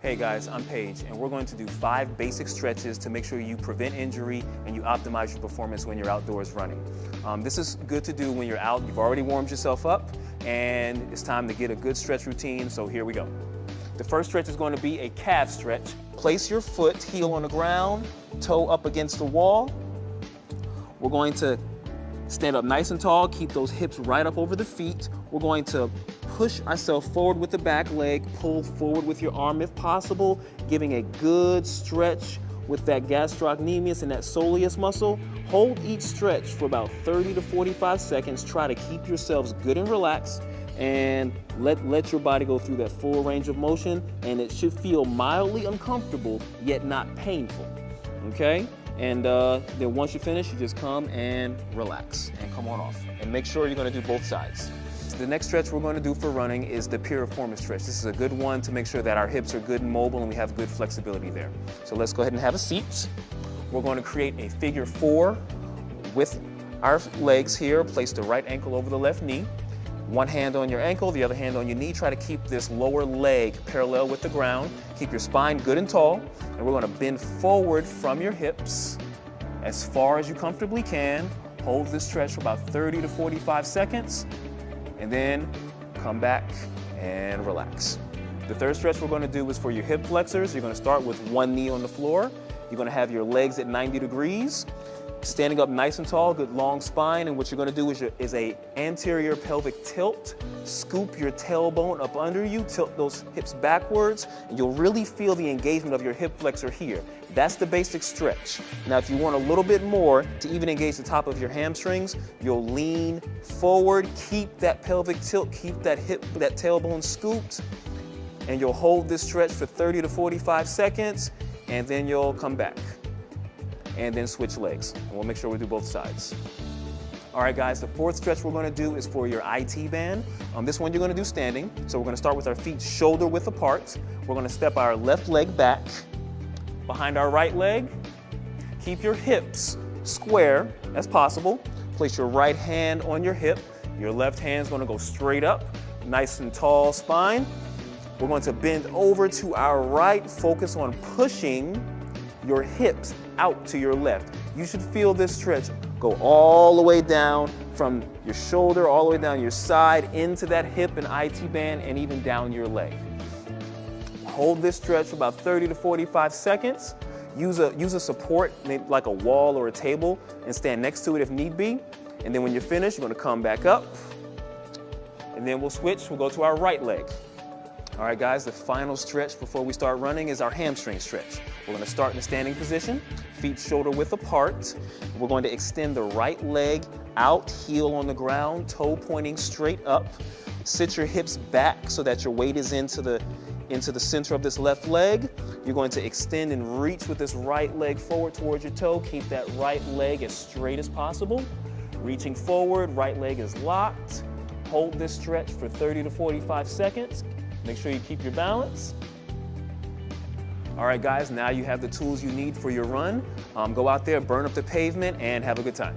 Hey guys, I'm Paige, and we're going to do 5 basic stretches to make sure you prevent injury and you optimize your performance when you're outdoors running. This is good to do when you're out, you've already warmed yourself up, and it's time to get a good stretch routine, so here we go. The first stretch is going to be a calf stretch. Place your foot, heel on the ground, toe up against the wall. We're going to stand up nice and tall, keep those hips right up over the feet. We're going to push ourselves forward with the back leg, pull forward with your arm if possible, giving a good stretch with that gastrocnemius and that soleus muscle. Hold each stretch for about 30 to 45 seconds. Try to keep yourselves good and relaxed and let your body go through that full range of motion, and it should feel mildly uncomfortable yet not painful, okay? And then once you finish, you just come and relax and come on off. And make sure you're gonna do both sides. The next stretch we're going to do for running is the Piriformis stretch. This is a good one to make sure that our hips are good and mobile and we have good flexibility there. So let's go ahead and have a seat. We're going to create a figure 4 with our legs here. Place the right ankle over the left knee. One hand on your ankle, the other hand on your knee. Try to keep this lower leg parallel with the ground. Keep your spine good and tall. And we're going to bend forward from your hips as far as you comfortably can. Hold this stretch for about 30 to 45 seconds. And then come back and relax. The third stretch we're going to do is for your hip flexors. You're going to start with one knee on the floor. You're going to have your legs at 90 degrees, standing up nice and tall, good long spine. And what you're going to do is a anterior pelvic tilt. Scoop your tailbone up under you, tilt those hips backwards, and you'll really feel the engagement of your hip flexor here. That's the basic stretch. Now, if you want a little bit more to even engage the top of your hamstrings, you'll lean forward, keep that pelvic tilt, keep that tailbone scooped, and you'll hold this stretch for 30 to 45 seconds, and then you'll come back. And then switch legs. And we'll make sure we do both sides. All right, guys, the fourth stretch we're going to do is for your IT band. This one you're going to do standing. So we're going to start with our feet shoulder width apart. We're going to step our left leg back behind our right leg. Keep your hips square as possible. Place your right hand on your hip. Your left hand's going to go straight up, nice and tall spine. We're going to bend over to our right, focus on pushing your hips out to your left. You should feel this stretch go all the way down from your shoulder, all the way down your side, into that hip and IT band, and even down your leg. Hold this stretch for about 30 to 45 seconds. Use a support, maybe like a wall or a table, and stand next to it if need be. And then when you're finished, you're gonna come back up, and then we'll switch. We'll go to our right leg. All right, guys, the final stretch before we start running is our hamstring stretch. We're going to start in a standing position, feet shoulder width apart. We're going to extend the right leg out, heel on the ground, toe pointing straight up. Sit your hips back so that your weight is into the center of this left leg. You're going to extend and reach with this right leg forward towards your toe. Keep that right leg as straight as possible. Reaching forward, right leg is locked. Hold this stretch for 30 to 45 seconds. Make sure you keep your balance. All right, guys, now you have the tools you need for your run. Go out there, burn up the pavement, and have a good time.